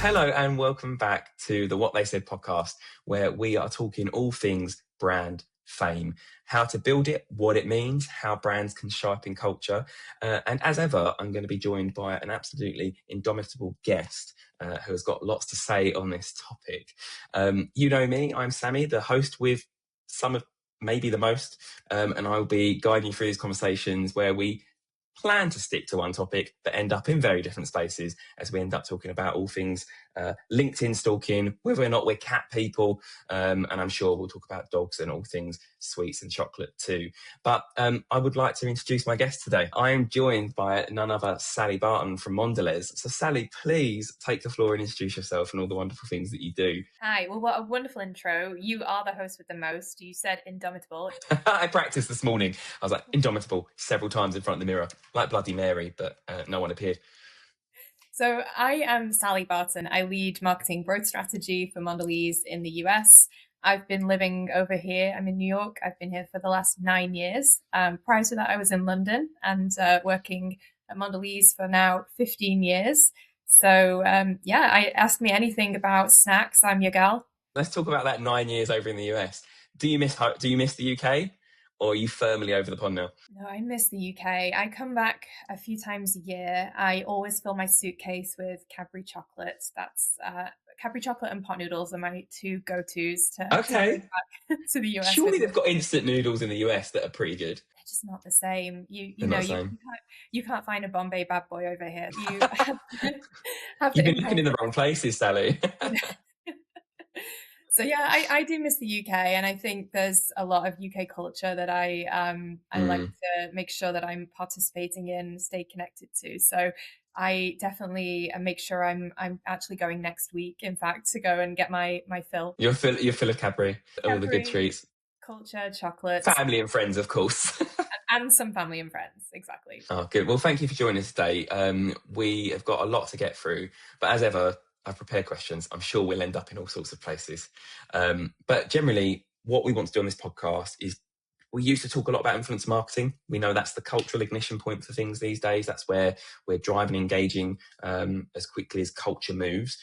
Hello and welcome back to the What They Said podcast, where we are talking all things brand fame, how to build it, what it means, how brands can show up in culture. And as ever, I'm going to be joined by an absolutely indomitable guest who has got lots to say on this topic. You know me, I'm Sammy, the host with some of maybe the most, and I'll be guiding you through these conversations where we plan to stick to one topic but end up in very different spaces as we end up talking about all things LinkedIn stalking, whether or not we're cat people, and I'm sure we'll talk about dogs and all things sweets and chocolate too. But I would like to introduce my guest today. I am joined by none other Sally Barton from Mondelez. So Sally, please take the floor and introduce yourself and all the wonderful things that you do. Hi, well, what a wonderful intro. You are the host with the most. You said indomitable. I practiced this morning. I was like, indomitable, several times in front of the mirror, like Bloody Mary, but no one appeared. So I am Sally Barton. I lead marketing growth strategy for Mondelez in the US. I've been living over here. I'm in New York. I've been here for the last 9 years. Prior to that, I was in London and working at Mondelez for now 15 years. So ask me anything about snacks. I'm your gal. Let's talk about that 9 years over in the US. Do you miss the UK, or are you firmly over the pond now? No, I miss the UK. I come back a few times a year. I always fill my suitcase with Cadbury chocolates. That's Cadbury chocolate and pot noodles are my two go-tos to bring back to the US. Surely they've got instant noodles in the US that are pretty good. They're just not the same. You can't find a Bombay bad boy over here. You You've been looking in the wrong places, Sally. So yeah, I do miss the UK, and I think there's a lot of UK culture that I like to make sure that I'm participating in, stay connected to. So I definitely make sure I'm actually going next week, in fact, to go and get my fill. You're full of Cadbury, all the good treats. Culture, chocolates. Family and friends, of course. And some family and friends, exactly. Oh, good. Well, thank you for joining us today. We have got a lot to get through, but as ever, I've prepared questions. I'm sure we'll end up in all sorts of places. But generally, what we want to do on this podcast is we used to talk a lot about influence marketing. We know that's the cultural ignition point for things these days. That's where we're driving and engaging as quickly as culture moves.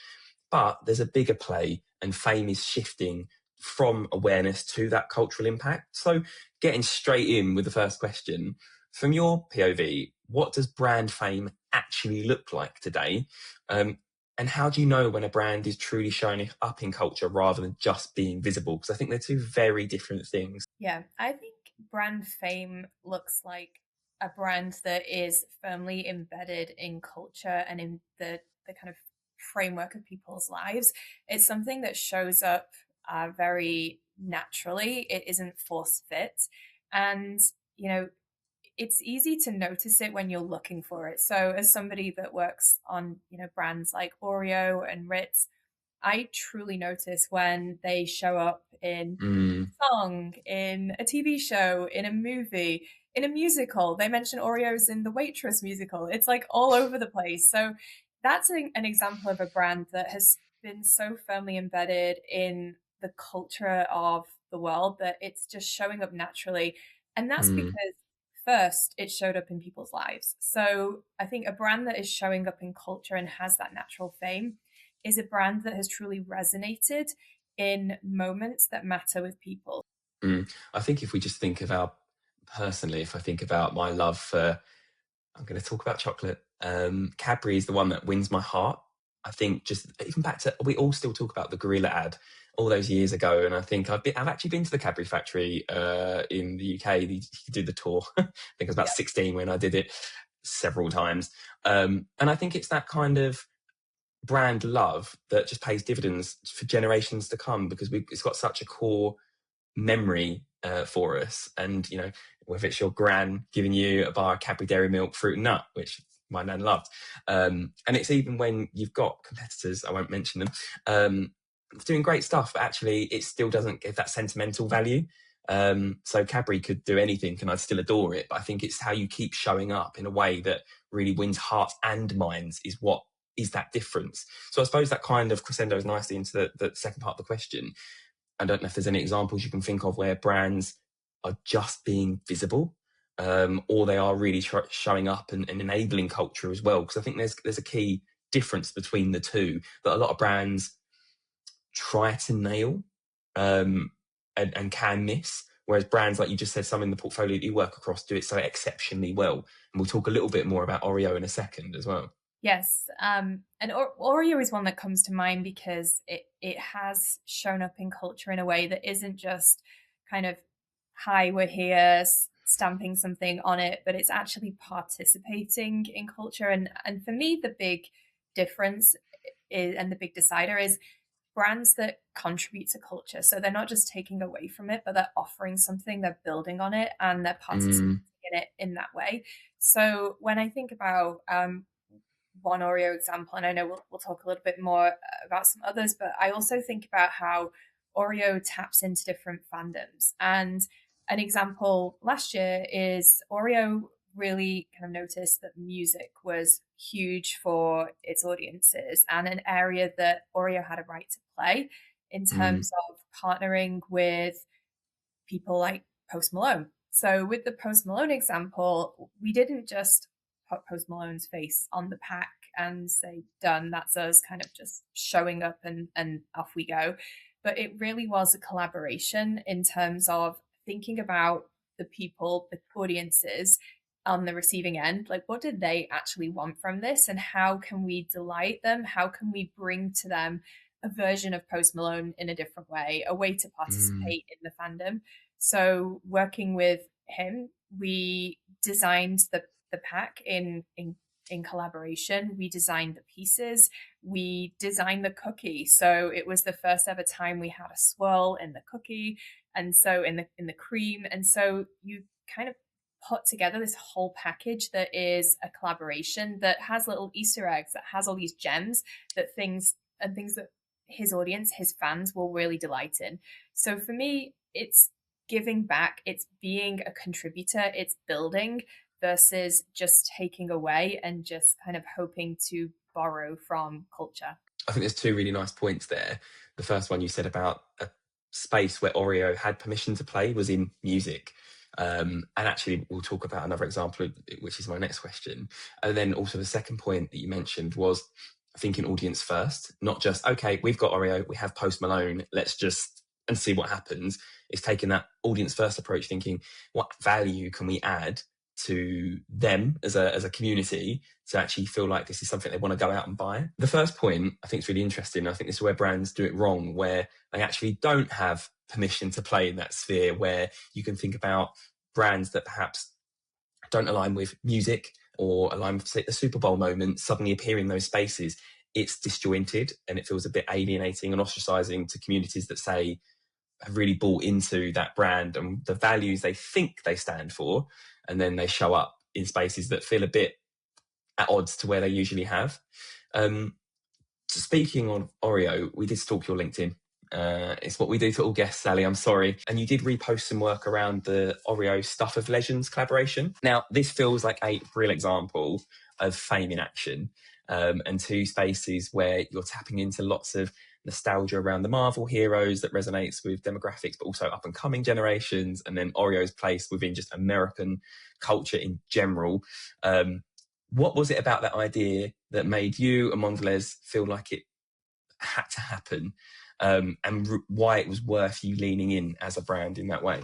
But there's a bigger play, and fame is shifting from awareness to that cultural impact. So getting straight in with the first question, from your POV, what does brand fame actually look like today? And how do you know when a brand is truly showing up in culture rather than just being visible? Because I think they're two very different things. Yeah, I think brand fame looks like a brand that is firmly embedded in culture and in the kind of framework of people's lives. It's something that shows up very naturally. It isn't force fit. And, it's easy to notice it when you're looking for it. So as somebody that works on, brands like Oreo and Ritz, I truly notice when they show up in a song, in a TV show, in a movie, in a musical. They mention Oreos in the Waitress musical. It's like all over the place. So that's an example of a brand that has been so firmly embedded in the culture of the world that it's just showing up naturally. And that's because first, it showed up in people's lives. So I think a brand that is showing up in culture and has that natural fame is a brand that has truly resonated in moments that matter with people. I think if we just think about, personally, if I think about my love for, I'm going to talk about chocolate, Cadbury is the one that wins my heart. I think just even back to, we all still talk about the gorilla ad all those years ago, and I think I've actually been to the Cadbury factory in the UK. You could do the tour. I think I was about 16 when I did it several times, and I think it's that kind of brand love that just pays dividends for generations to come, because it's got such a core memory for us. And whether it's your gran giving you a bar of Cadbury Dairy Milk Fruit and Nut, which my nan loved, and it's even when you've got competitors, I won't mention them, doing great stuff, but actually it still doesn't give that sentimental value. So Cadbury could do anything and I'd still adore it, but I think it's how you keep showing up in a way that really wins hearts and minds is what is that difference. So I suppose that kind of crescendos nicely into the second part of the question. I don't know if there's any examples you can think of where brands are just being visible, or they are really showing up and enabling culture as well. Because I think there's a key difference between the two that a lot of brands try to nail, um, and can miss. Whereas brands, like you just said, some in the portfolio that you work across do it so exceptionally well. And we'll talk a little bit more about Oreo in a second as well. Yes, and Oreo is one that comes to mind because it has shown up in culture in a way that isn't just kind of, "Hi, we're here," stamping something on it, but it's actually participating in culture. And for me, the big difference is, and the big decider is brands that contribute to culture. So they're not just taking away from it, but they're offering something, they're building on it, and they're participating Mm, in it in that way. So when I think about one Oreo example, and I know we'll talk a little bit more about some others, but I also think about how Oreo taps into different fandoms. And an example last year is Oreo really kind of noticed that music was huge for its audiences and an area that Oreo had a right to play in mm, terms of partnering with people like Post Malone. So with the Post Malone example, we didn't just put Post Malone's face on the pack and say, done, that's us kind of just showing up and off we go. But it really was a collaboration in terms of thinking about the people, the audiences on the receiving end. Like, what did they actually want from this? And how can we delight them? How can we bring to them a version of Post Malone in a different way, a way to mm, participate in the fandom? So working with him, we designed the pack in collaboration. We designed the pieces. We designed the cookie. So it was the first ever time we had a swirl in the cookie, and so in the cream. And so you kind of put together this whole package that is a collaboration that has little Easter eggs, that has all these gems, that things that his audience, his fans will really delight in. So for me, it's giving back, it's being a contributor, it's building versus just taking away and just kind of hoping to borrow from culture. I think there's two really nice points there. The first one you said about a space where Oreo had permission to play was in music. And actually, we'll talk about another example, which is my next question. And then also the second point that you mentioned was thinking audience first, not just, okay, we've got Oreo, we have Post Malone, let's just and see what happens. It's taking that audience first approach, thinking what value can we add to them as a community to actually feel like this is something they want to go out and buy. The first point I think is really interesting. I think this is where brands do it wrong, where they actually don't have permission to play in that sphere, where you can think about brands that perhaps don't align with music or align with, say, the Super Bowl moment suddenly appearing in those spaces. It's disjointed and it feels a bit alienating and ostracizing to communities that say have really bought into that brand and the values they think they stand for, and then they show up in spaces that feel a bit at odds to where they usually have. Um, Speaking of Oreo, we did stalk your LinkedIn. It's what we do to all guests, Sally. I'm sorry. And you did repost some work around the Oreo Stuff of Legends collaboration. Now, this feels like a real example of fame in action, and two spaces where you're tapping into lots of nostalgia around the Marvel heroes that resonates with demographics, but also up and coming generations, and then Oreo's place within just American culture in general. What was it about that idea that made you and Mondelez feel like it had to happen, and why it was worth you leaning in as a brand in that way?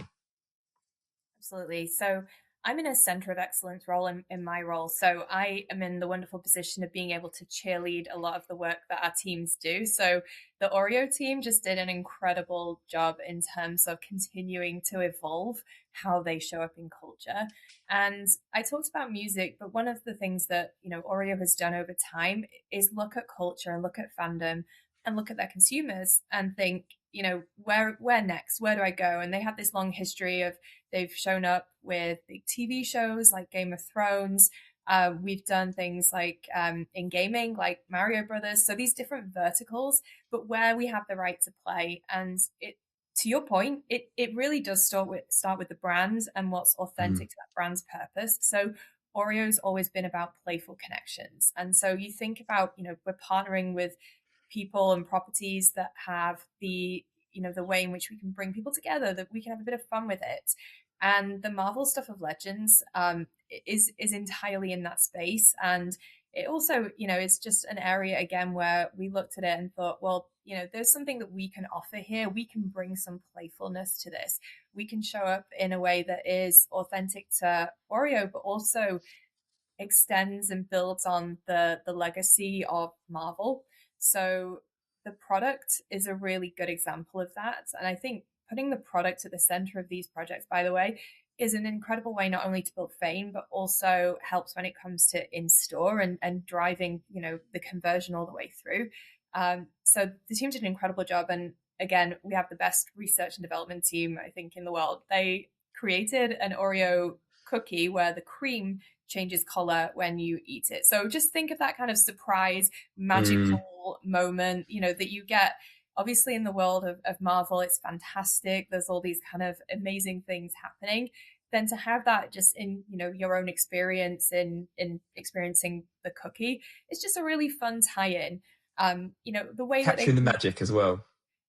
Absolutely. So I'm in a center of excellence role in my role. So I am in the wonderful position of being able to cheerlead a lot of the work that our teams do. So the Oreo team just did an incredible job in terms of continuing to evolve how they show up in culture. And I talked about music, but one of the things that, Oreo has done over time is look at culture and look at fandom and look at their consumers and think, where next? Where do I go? And they have this long history of they've shown up with big TV shows like Game of Thrones. We've done things like in gaming, like Mario Brothers. So these different verticals, but where we have the right to play. And to your point, it really does start with the brand and what's Mm, authentic to that brand's purpose. So Oreo's always been about playful connections. And so you think about, we're partnering with people and properties that have the way in which we can bring people together, that we can have a bit of fun with it. And the Marvel Stuff of Legends is entirely in that space, and it also, is just an area again where we looked at it and thought, well, there's something that we can offer here. We can bring some playfulness to this. We can show up in a way that is authentic to Oreo, but also extends and builds on the legacy of Marvel. So the product is a really good example of that. And I think putting the product at the center of these projects, by the way, is an incredible way not only to build fame, but also helps when it comes to in-store and driving, the conversion all the way through. So the team did an incredible job. And again, we have the best research and development team, I think, in the world. They created an Oreo cookie where the cream changes color when you eat it. So just think of that kind of surprise, magical moment, that you get. Obviously, in the world of Marvel, it's fantastic. There's all these kind of amazing things happening. Then to have that just in, your own experience in experiencing the cookie, it's just a really fun tie-in. The way that Capturing the magic as well.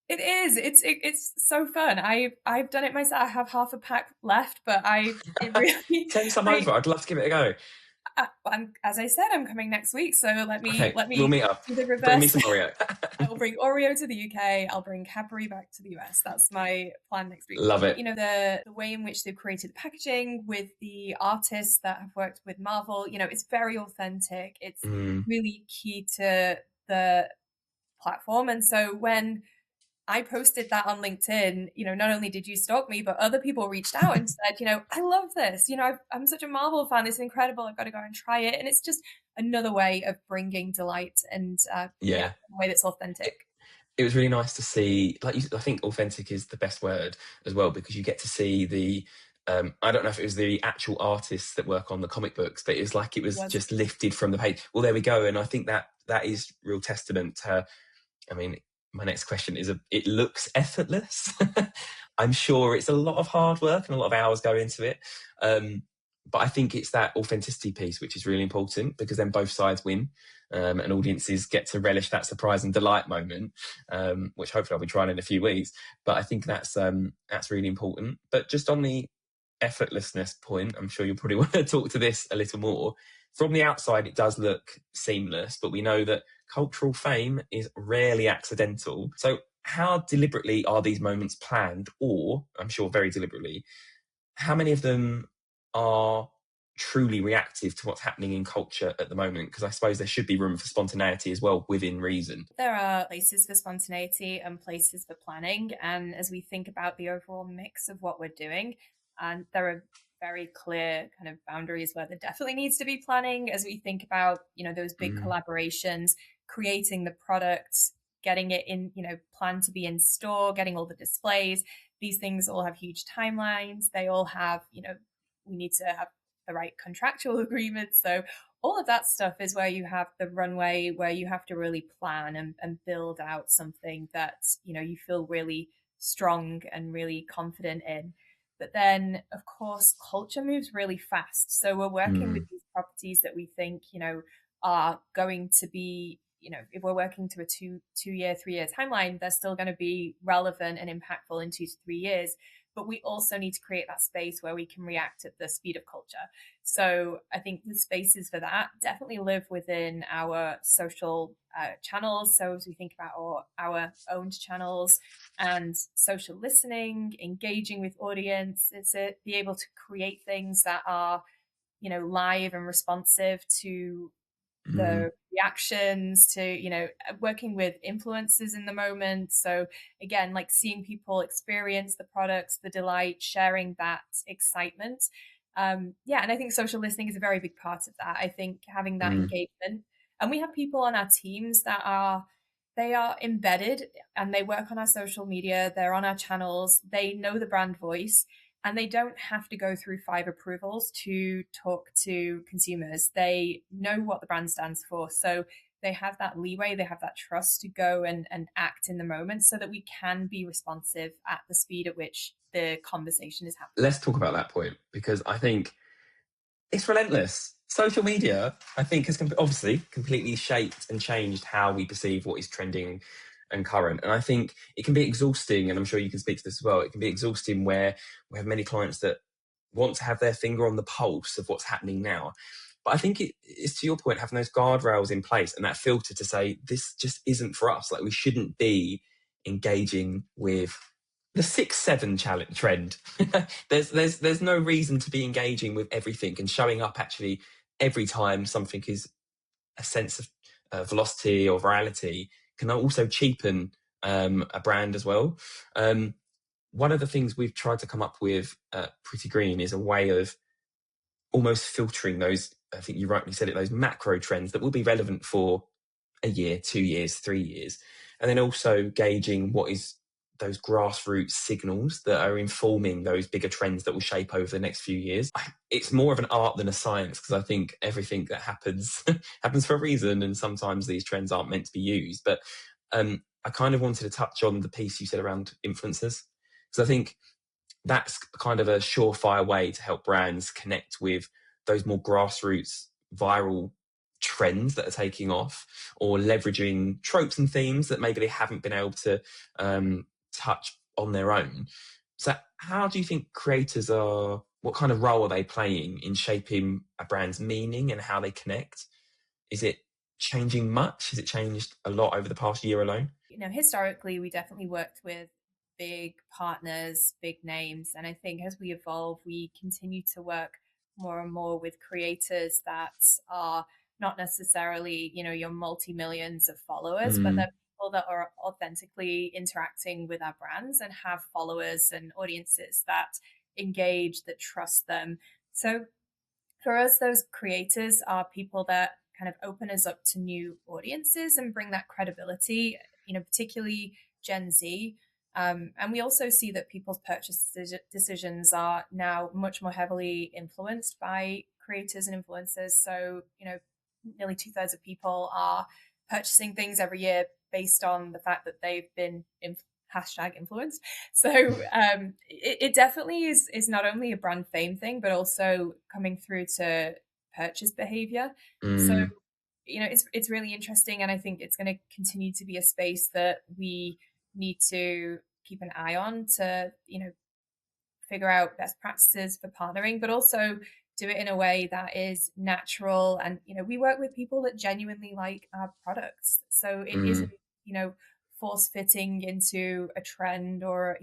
it is. It's so fun. I've done it myself. I have half a pack left, but it really Send some over. I'd love to give it a go. As I said, I'm coming next week, so let me we'll meet up. do the reverse. Bring me some Oreo. I'll bring Oreo to the UK. I'll bring Cadbury back to the US. That's my plan next week. Love it. The way in which they've created the packaging with the artists that have worked with Marvel, it's very authentic. It's really key to the platform. And so when I posted that on LinkedIn, not only did you stalk me, but other people reached out and said, I love this. I'm such a Marvel fan. It's incredible. I've got to go and try it. And it's just another way of bringing delight and a way that's authentic. It was really nice to see, I think authentic is the best word as well, because you get to see the, I don't know if it was the actual artists that work on the comic books, but it was just lifted from the page. Well, there we go. And I think that is real testament to, my next question is, it looks effortless. I'm sure it's a lot of hard work and a lot of hours go into it. But I think it's that authenticity piece, which is really important, because then both sides win, and audiences get to relish that surprise and delight moment, which hopefully I'll be trying in a few weeks. But I think that's really important. But just on the effortlessness point, I'm sure you'll probably want to talk to this a little more. From the outside, it does look seamless, but we know that cultural fame is rarely accidental. So how deliberately are these moments planned? Or, I'm sure very deliberately, how many of them are truly reactive to what's happening in culture at the moment? Because I suppose there should be room for spontaneity as well, within reason. There are places for spontaneity and places for planning. And as we think about the overall mix of what we're doing, and there are very clear kind of boundaries where there definitely needs to be planning as we think about, those big collaborations, creating the products, getting it in, planned to be in store, getting all the displays. These things all have huge timelines. They all have, we need to have the right contractual agreements. So all of that stuff is where you have the runway, where you have to really plan and build out something that, you feel really strong and really confident in. But then, of course, culture moves really fast. So we're working with these properties that we think, are going to be, if we're working to a 2-year, 3-year timeline, they're still going to be relevant and impactful in 2 to 3 years. But we also need to create that space where we can react at the speed of culture. So I think the spaces for that definitely live within our social channels. So as we think about our owned channels and social listening, engaging with audience, it's be able to create things that are, live and responsive to the reactions, to working with influencers in the moment. So again, like seeing people experience the products, the delight, sharing that excitement. And I think social listening is a very big part of that. I think having that engagement, and we have people on our teams that are embedded and they work on our social media, they're on our channels, they know the brand voice, and they don't have to go through 5 approvals to talk to consumers. They know what the brand stands for. So they have that leeway, they have that trust to go and act in the moment so that we can be responsive at the speed at which the conversation is happening. Let's talk about that point, because I think it's relentless. Social media, I think, has obviously completely shaped and changed how we perceive what is trending and current. And I think it can be exhausting, and I'm sure you can speak to this as well, it can be exhausting where we have many clients that want to have their finger on the pulse of what's happening now. But I think it's, to your point, having those guardrails in place and that filter to say, this just isn't for us. Like, we shouldn't be engaging with the 6-7 challenge trend. There's no reason to be engaging with everything and showing up actually every time something is a sense of velocity or virality can also cheapen a brand as well. One of the things we've tried to come up with at Pretty Green is a way of almost filtering those, I think you rightly said it, those macro trends that will be relevant for a year, 2 years, 3 years, and then also gauging what is those grassroots signals that are informing those bigger trends that will shape over the next few years. It's more of an art than a science, because I think everything that happens happens for a reason, and sometimes these trends aren't meant to be used. But I kind of wanted to touch on the piece you said around influencers, because I think that's kind of a surefire way to help brands connect with those more grassroots viral trends that are taking off, or leveraging tropes and themes that maybe they haven't been able to touch on their own. So how do you think creators are, what kind of role are they playing in shaping a brand's meaning and how they connect? Is it changing much? Has it changed a lot over the past year alone? Historically, we definitely worked with big partners, big names. And I think as we evolve, we continue to work more and more with creators that are not necessarily, your multi-millions of followers, but Mm, they're people that are authentically interacting with our brands and have followers and audiences that engage, that trust them. So for us, those creators are people that kind of open us up to new audiences and bring that credibility, particularly Gen Z. And we also see that people's purchase decisions are now much more heavily influenced by creators and influencers. So, nearly two-thirds of people are purchasing things every year based on the fact that they've been hashtag influenced. So it definitely is not only a brand fame thing, but also coming through to purchase behavior. So mm, it's really interesting, and I think it's going to continue to be a space that we need to keep an eye on to figure out best practices for partnering, but also do it in a way that is natural. And we work with people that genuinely like our products, so it isn't mm. force fitting into a trend or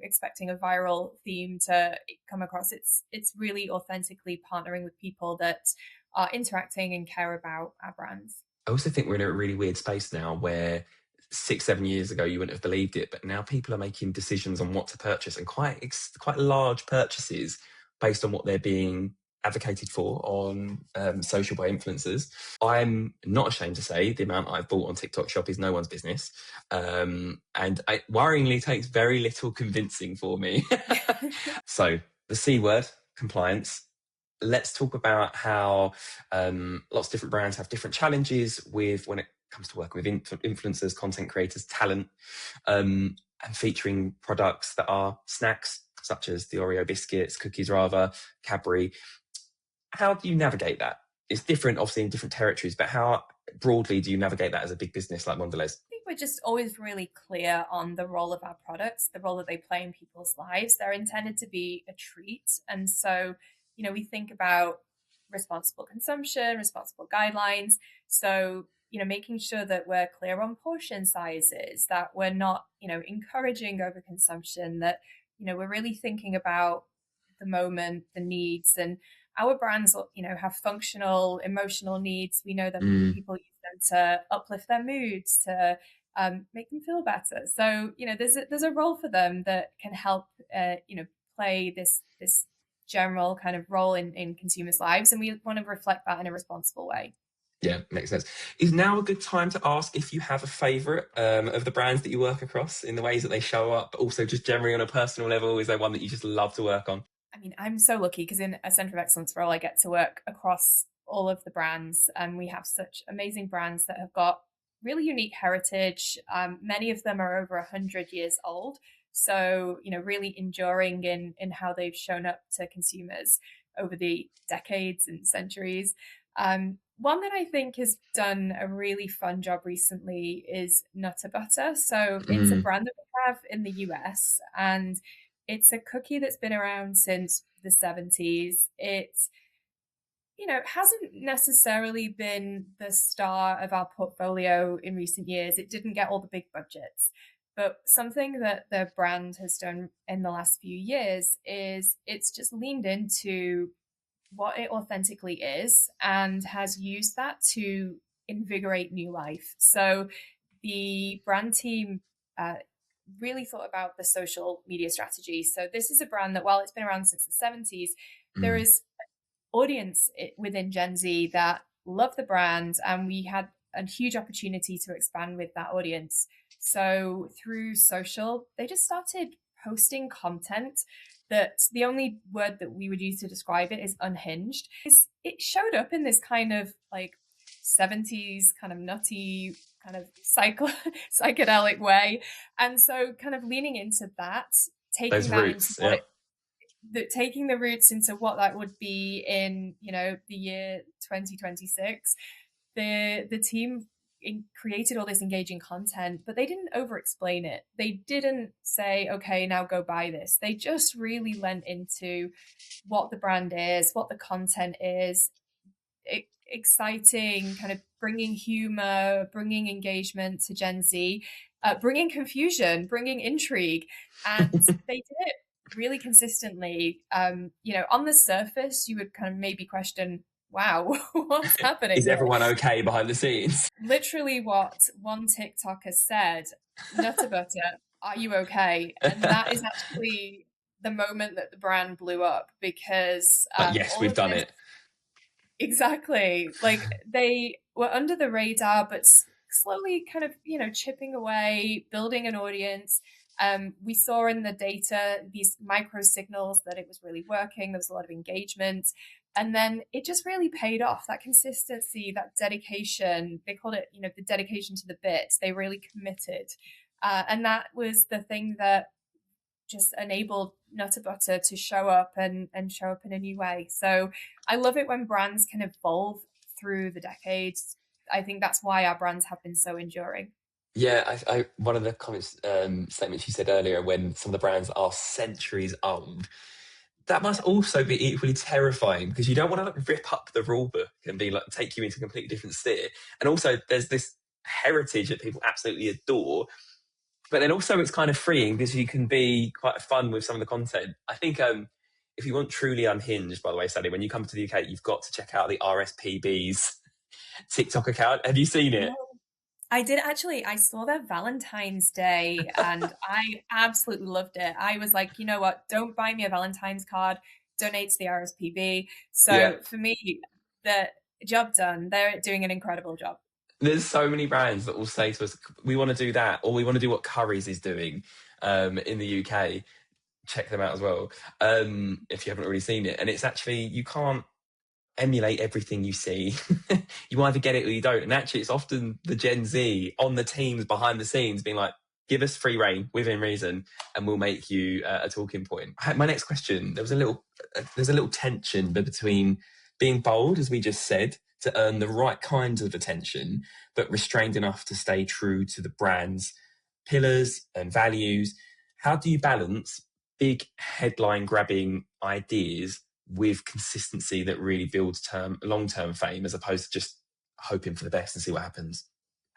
expecting a viral theme to come across. It's really authentically partnering with people that are interacting and care about our brands. I also think we're in a really weird space now where 6-7 years ago you wouldn't have believed it, but now people are making decisions on what to purchase, and quite large purchases based on what they're being advocated for on social by influencers. I'm not ashamed to say the amount I've bought on TikTok Shop is no one's business, and it worryingly takes very little convincing for me. So the C word, compliance. Let's talk about how lots of different brands have different challenges with when it comes to working with influencers, content creators, talent, and featuring products that are snacks, such as the Oreo biscuits, cookies rather, Cadbury. How do you navigate that? It's different, obviously, in different territories, but how broadly do you navigate that as a big business like Mondelez? Think we're just always really clear on the role of our products, the role that they play in people's lives. They're intended to be a treat. And so, we think about responsible consumption, responsible guidelines. So, making sure that we're clear on portion sizes, that we're not, encouraging overconsumption, that, we're really thinking about the moment, the needs, and our brands, have functional, emotional needs. We know that Mm, people use them to uplift their moods, to make them feel better. So there's a role for them that can help play this general kind of role in consumers' lives, and we want to reflect that in a responsible way. yeah, makes sense. Is now a good time to ask if you have a favourite of the brands that you work across in the ways that they show up, but also just generally on a personal level? Is there one that you just love to work on? I mean, I'm so lucky because in a center of excellence role, I get to work across all of the brands, and we have such amazing brands that have got really unique heritage. Many of them are over 100 years old, so really enduring in how they've shown up to consumers over the decades and centuries. One that I think has done a really fun job recently is Nutter Butter. So it's a Mm, brand that we have in the US, and it's a cookie that's been around since the 70s. It's hasn't necessarily been the star of our portfolio in recent years. It didn't get all the big budgets. But something that the brand has done in the last few years is it's just leaned into what it authentically is and has used that to invigorate new life. So the brand team uh, really thought about the social media strategy. So this is a brand that, while it's been around since the 70s, there Mm. is audience within Gen Z that love the brand, and we had a huge opportunity to expand with that audience. So through social, they just started posting content that the only word that we would use to describe it is unhinged. It showed up in this kind of like 70s kind of nutty kind of psychedelic way. And so kind of leaning into that, Those taking that into roots, what yeah. it taking the roots into what that would be in the year 2026. The team created all this engaging content, but they didn't over explain it. They didn't say, okay, now go buy this. They just really lent into what the brand is, what the content is, exciting, kind of bringing humor, bringing engagement to Gen Z, bringing confusion, bringing intrigue. And they did it really consistently. On the surface, you would kind of maybe question, wow, what's happening Is here? everyone okay behind the scenes? Literally, what one TikToker said, Nutter Butter, are you okay? And that is actually the moment that the brand blew up, because Like, yes, all we've of done this. it. Exactly. Like they were under the radar, but slowly kind of, chipping away, building an audience. We saw in the data these micro signals that it was really working. There was a lot of engagement. And then it just really paid off. That consistency, that dedication, they called it, the dedication to the bit. They really committed. And that was the thing that just enabled Nutter Butter to show up and show up in a new way. So I love it when brands can evolve through the decades. I think that's why our brands have been so enduring. Yeah, one of the comments, statements you said earlier, when some of the brands are centuries old, that must Yeah. also be equally terrifying, because you don't want to like rip up the rule book and be like take you into a completely different steer. And also, there's this heritage that people absolutely adore, but then also it's kind of freeing because you can be quite fun with some of the content. I think if you want truly unhinged, by the way, Sally, when you come to the UK, you've got to check out the RSPB's TikTok account. Have you seen No, it? I did actually. I saw their Valentine's Day and I absolutely loved it. I was like, you know what? Don't buy me a Valentine's card. Donate to the RSPB. Yeah. So for me, the job done. They're doing an incredible job. There's so many brands that will say to us, we want to do that, or we want to do what Curry's is doing in the UK. Check them out as well, if you haven't already seen it. And it's actually, you can't emulate everything you see. You either get it or you don't. And actually, it's often the Gen Z on the teams behind the scenes being like, give us free reign within reason, and we'll make you a talking point. My next question: there's a little tension between being bold, as we just said, to earn the right kinds of attention, but restrained enough to stay true to the brand's pillars and values. How do you balance big headline grabbing ideas with consistency that really builds long term fame, as opposed to just hoping for the best and see what happens?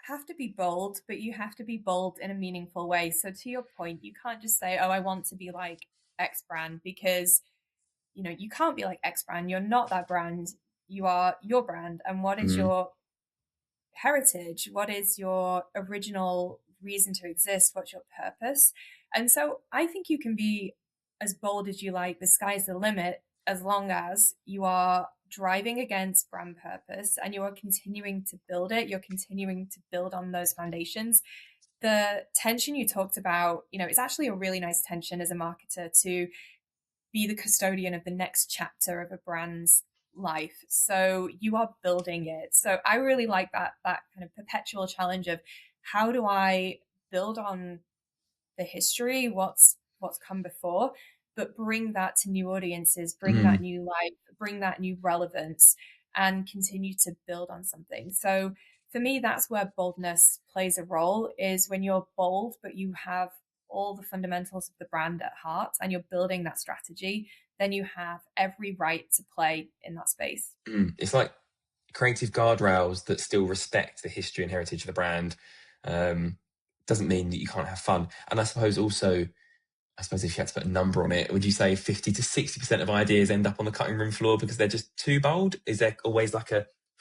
Have to be bold, but you have to be bold in a meaningful way. So to your point, you can't just say, "Oh, I want to be like X brand," because you can't be like X brand. You're not that brand. You are your brand. And what is Mm. your heritage? What is your original reason to exist? What's your purpose? And so I think you can be as bold as you like. The sky's the limit, as long as you are driving against brand purpose and you are continuing to build it. You're continuing to build on those foundations. The tension you talked about, it's actually a really nice tension as a marketer to be the custodian of the next chapter of a brand's life. So you are building it. So I really like that kind of perpetual challenge of, how do I build on the history, what's come before, but bring that to new audiences, bring that Mm. new life, bring that new relevance, and continue to build on something. So for me, that's where boldness plays a role, is when you're bold, but you have all the fundamentals of the brand at heart and you're building that strategy. then you have every right to play in that space. It's like creative guardrails that still respect the history and heritage of the brand. Um, doesn't mean that you can't have fun. And I suppose also, I suppose if you had to put a number on it, would you say 50 to 60% of ideas end up on the cutting room floor because they're just too bold? Is there always like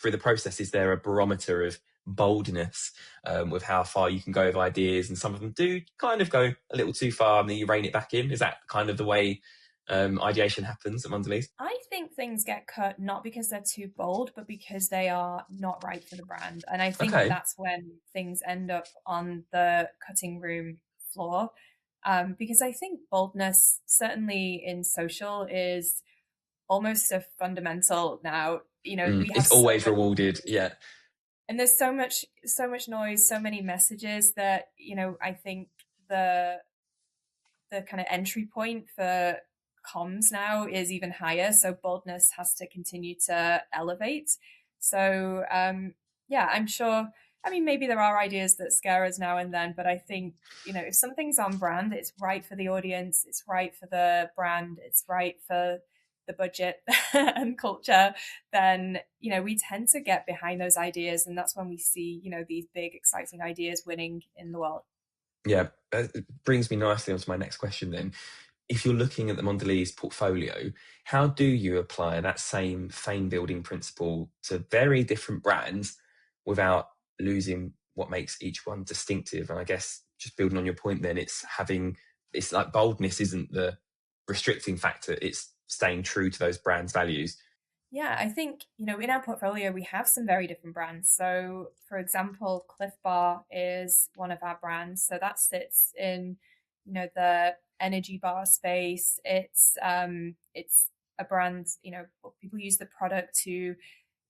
through the process, is there a barometer of boldness with how far you can go with ideas? And some of them do kind of go a little too far and then you rein it back in. Is that kind of the way ideation happens at Mondelez? I think things get cut not because they're too bold, but because they are not right for the brand. And I think Okay. that's when things end up on the cutting room floor. Because I think boldness, certainly in social, is almost a fundamental now. We have It's so always much rewarded. noise, Yeah. and there's so much noise, so many messages that, I think the kind of entry point for comms now is even higher. So boldness has to continue to elevate. So yeah, I'm sure. I mean, maybe there are ideas that scare us now and then, but I think, if something's on brand, it's right for the audience, it's right for the brand, it's right for the budget and culture, then, we tend to get behind those ideas. And that's when we see, these big, exciting ideas winning in the world. Yeah. It brings me nicely onto my next question then. If you're looking at the Mondelez portfolio, how do you apply that same fame building principle to very different brands without losing what makes each one distinctive? And I guess just building on your point, then it's like boldness isn't the restricting factor, it's staying true to those brands' values. Yeah, I think, in our portfolio, we have some very different brands. So, for example, Cliff Bar is one of our brands. So that sits in, the energy bar space. It's a brand, people use the product to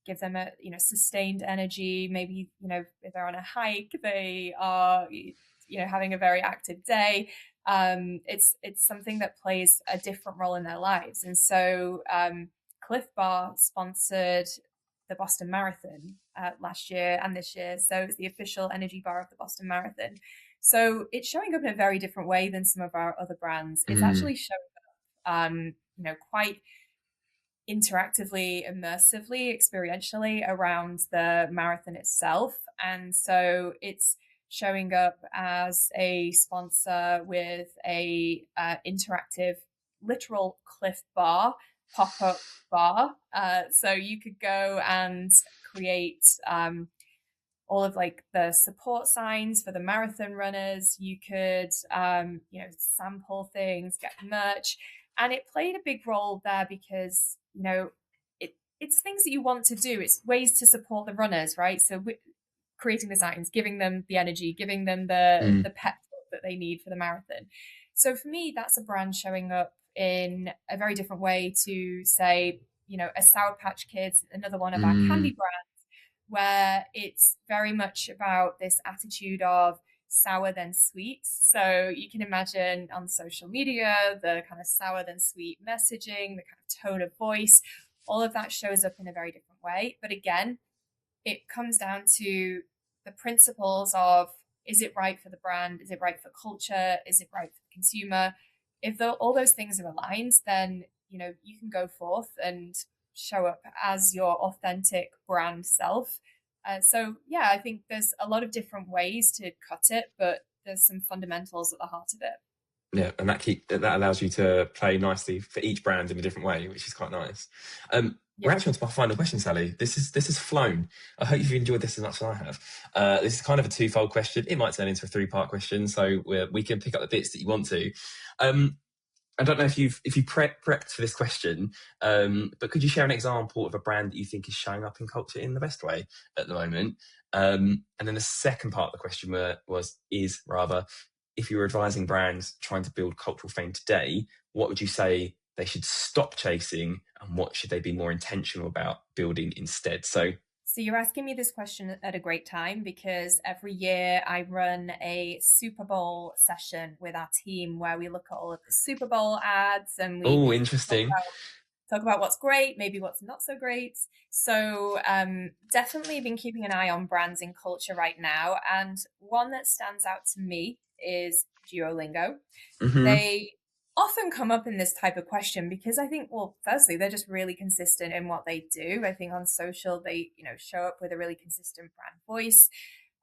give them a, sustained energy. Maybe, if they're on a hike, they are, having a very active day. It's something that plays a different role in their lives. And so, Cliff Bar sponsored the Boston Marathon last year and this year. So it's the official energy bar of the Boston Marathon. So it's showing up in a very different way than some of our other brands. It's Mm, actually showing up, quite interactively, immersively, experientially around the marathon itself. And so it's showing up as a sponsor with a interactive, literal Cliff Bar pop-up bar. So you could go and create all of like the support signs for the marathon runners. You could, sample things, get merch. And it played a big role there because, it's things that you want to do. It's ways to support the runners, right? So creating the signs, giving them the energy, giving them the mm, pep that they need for the marathon. So for me, that's a brand showing up in a very different way to say, a Sour Patch Kids, another one of our candy mm, brands, where it's very much about this attitude of sour then sweet. So you can imagine on social media, the kind of sour then sweet messaging, the kind of tone of voice, all of that shows up in a very different way. But again, it comes down to the principles of, is it right for the brand? Is it right for culture? Is it right for the consumer? If all those things are aligned, then you can go forth and show up as your authentic brand self. So yeah, I think there's a lot of different ways to cut it, but there's some fundamentals at the heart of it. yeah, and that allows you to play nicely for each brand in a different way, which is quite nice. Yeah. We're actually on to my final question, Sally. This is flown. I hope you've enjoyed this as much as I have. This is kind of a twofold question. It might turn into a three-part question, so we can pick up the bits that you want to. I don't know if you prepped for this question, but could you share an example of a brand that you think is showing up in culture in the best way at the moment? And then the second part of the question is rather, if you were advising brands trying to build cultural fame today, what would you say they should stop chasing, and what should they be more intentional about building instead? So you're asking me this question at a great time because every year I run a Super Bowl session with our team where we look at all of the Super Bowl ads and we Oh, talk interesting. talk about what's great, maybe what's not so great. So definitely been keeping an eye on brands in culture right now, and one that stands out to me is Duolingo. Hmm. They often come up in this type of question because I think, well, firstly, they're just really consistent in what they do. I think on social, they, show up with a really consistent brand voice.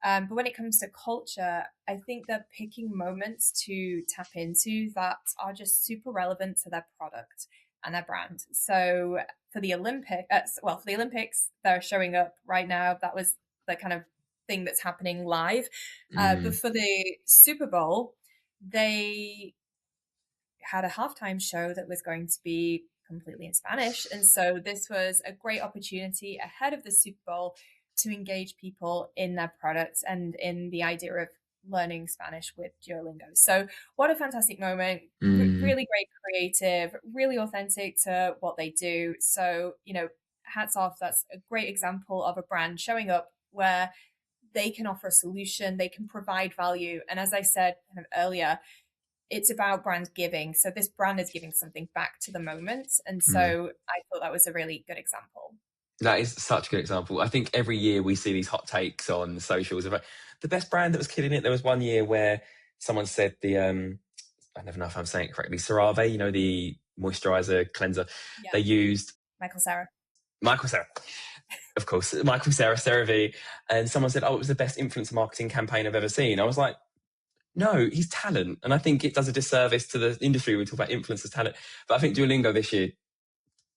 But when it comes to culture, I think they're picking moments to tap into that are just super relevant to their product and their brand. So for the Olympics, they're showing up right now. That was the kind of thing that's happening live. But Mm, for the Super Bowl, they had a halftime show that was going to be completely in Spanish. And so this was a great opportunity ahead of the Super Bowl to engage people in their products and in the idea of learning Spanish with Duolingo. So what a fantastic moment. mm. Really great creative, really authentic to what they do. So, hats off. That's a great example of a brand showing up where they can offer a solution, they can provide value. And as I said kind of earlier, it's about brand giving. So this brand is giving something back to the moment. And Mm. so I thought that was a really good example. That is such a good example. I think every year we see these hot takes on socials about the best brand that was killing it. There was one year where someone said I never know if I'm saying it correctly, CeraVe, the moisturizer cleanser. Yeah. They used Michael Sarah. Michael Cera, of course, Michael Cera, CeraVe, and someone said, "Oh, it was the best influencer marketing campaign I've ever seen." I was like, "No, he's talent," and I think it does a disservice to the industry. We talk about influencers' talent, but I think Duolingo this year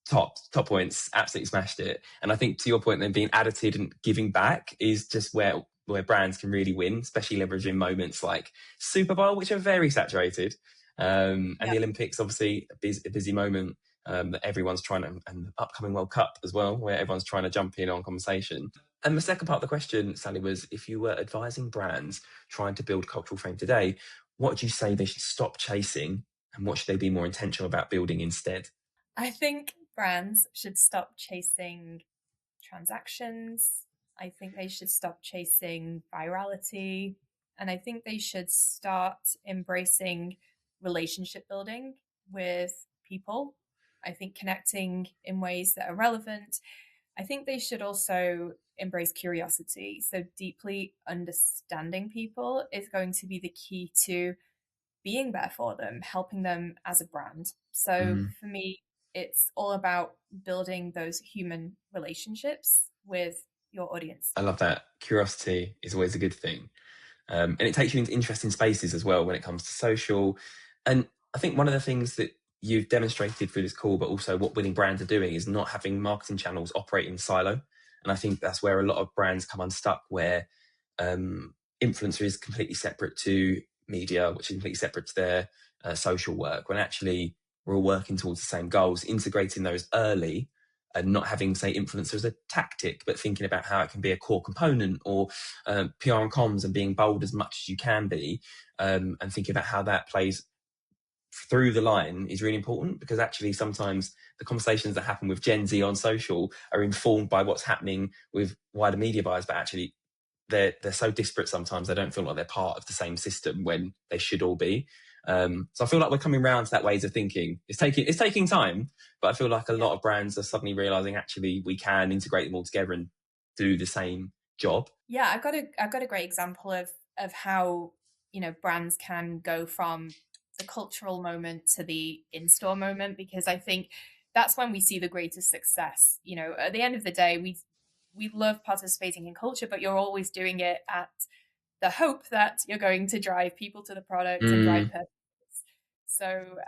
top points, absolutely smashed it. And I think to your point, then being additive and giving back is just where brands can really win, especially leveraging moments like Super Bowl, which are very saturated, and Yeah. the Olympics, obviously a busy moment that everyone's trying to, and the upcoming World Cup as well, where everyone's trying to jump in on conversation. And the second part of the question, Sally, was if you were advising brands trying to build cultural fame today, what would you say they should stop chasing, and what should they be more intentional about building instead? I think brands should stop chasing transactions. I think they should stop chasing virality. And I think they should start embracing relationship building with people. I think connecting in ways that are relevant. I think they should also embrace curiosity. So, deeply understanding people is going to be the key to being there for them, helping them as a brand. So, Mm. for me, it's all about building those human relationships with your audience. I love that. Curiosity is always a good thing. And it takes you into interesting spaces as well when it comes to social. And I think one of the things that you've demonstrated through this call, but also what winning brands are doing, is not having marketing channels operate in silo. And I think that's where a lot of brands come unstuck, where influencer is completely separate to media, which is completely separate to their social work, when actually we're all working towards the same goals, integrating those early and not having, say, influencer as a tactic, but thinking about how it can be a core component, or PR and comms, and being bold as much as you can be, and thinking about how that plays through the line is really important, because actually sometimes the conversations that happen with Gen Z on social are informed by what's happening with wider media buyers, but actually they're so disparate sometimes they don't feel like they're part of the same system when they should all be. So I feel like we're coming around to that ways of thinking. It's taking time, but I feel like a Yeah. lot of brands are suddenly realizing actually we can integrate them all together and do the same job. Yeah, I've got a great example of how, brands can go from the cultural moment to the in-store moment, because I think that's when we see the greatest success. At the end of the day, we love participating in culture, but you're always doing it at the hope that you're going to drive people to the product and drive Mm, purchases. So,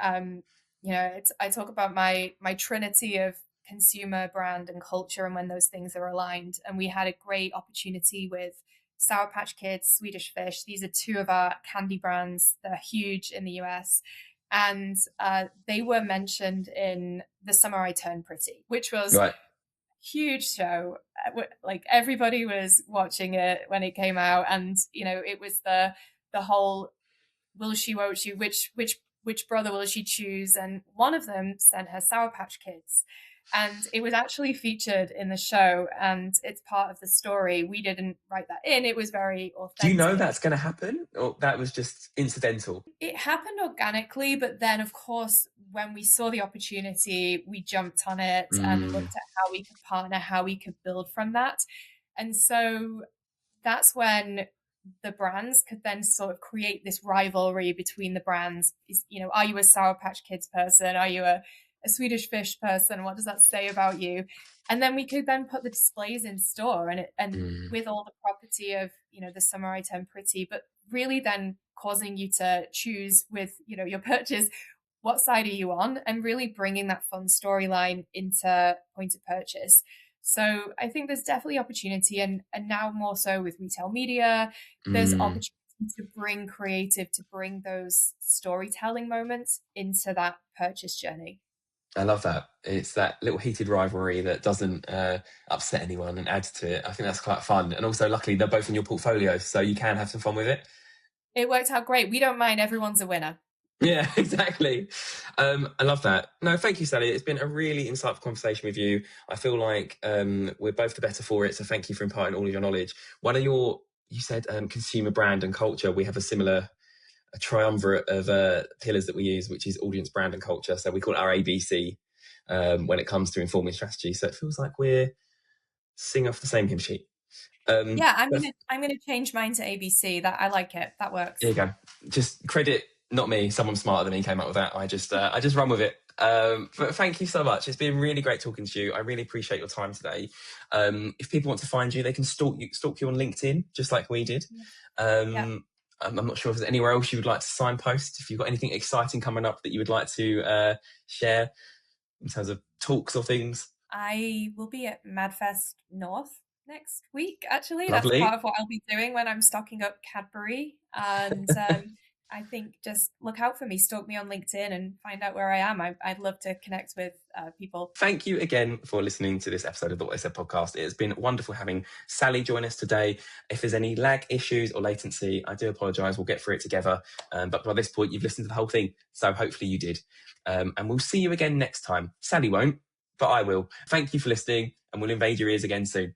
I talk about my trinity of consumer, brand, and culture, and when those things are aligned. And we had a great opportunity with Sour Patch Kids, Swedish Fish. These are two of our candy brands. They're huge in the US. And they were mentioned in The Summer I Turned Pretty, which was right. huge show. Like everybody was watching it when it came out, and it was the whole will she, won't she, which brother will she choose? And one of them sent her Sour Patch Kids. And it was actually featured in the show, and it's part of the story. We didn't write that in. It was very Do you know authentic. that's going to happen, or that was just incidental? It happened organically, but then, of course, when we saw the opportunity, we jumped on it and Mm, looked at how we could partner, how we could build from that. And so that's when the brands could then sort of create this rivalry between the brands. Are you a Sour Patch Kids person? Are you a Swedish Fish person? What does that say about you? And then we could then put the displays in store, and Mm. with all the property of, the summer item pretty, but really then causing you to choose with, your purchase, what side are you on, and really bringing that fun storyline into point of purchase. So I think there's definitely opportunity, and now more so with retail media, there's Mm. opportunity to bring creative, to bring those storytelling moments into that purchase journey. I love that. It's that little heated rivalry that doesn't upset anyone and adds to it. I think that's quite fun. And also, luckily, they're both in your portfolio, so you can have some fun with it. It worked out great. We don't mind. Everyone's a winner. Yeah, exactly. I love that. No, thank you, Sally. It's been a really insightful conversation with you. I feel like we're both the better for it. So thank you for imparting all of your knowledge. You said consumer brand and culture. We have a triumvirate of pillars that we use, which is audience, brand, and culture. So we call it our ABC when it comes to informing strategy. So it feels like we're singing off the same hymn sheet. Yeah, I'm But gonna I'm gonna change mine to ABC. That I like it. That there works. you go. Just credit, not me. Someone smarter than me came up with that. I just run with it. But thank you so much. It's been really great talking to you. I really appreciate your time today. If people want to find you, they can stalk you on LinkedIn, just like we did. Yeah. I'm not sure if there's anywhere else you would like to signpost. If you've got anything exciting coming up that you would like to share in terms of talks or things. I will be at Madfest North next week, actually. That's part Lovely. of what I'll be doing when I'm stocking up Cadbury. And I think just look out for me, stalk me on LinkedIn and find out where I am. I'd love to connect with people. Thank you again for listening to this episode of the What I Said podcast. It has been wonderful having Sally join us today. If there's any lag issues or latency, I do apologise. We'll get through it together. But by this point, you've listened to the whole thing. So hopefully you did. And we'll see you again next time. Sally won't, but I will. Thank you for listening, and we'll invade your ears again soon.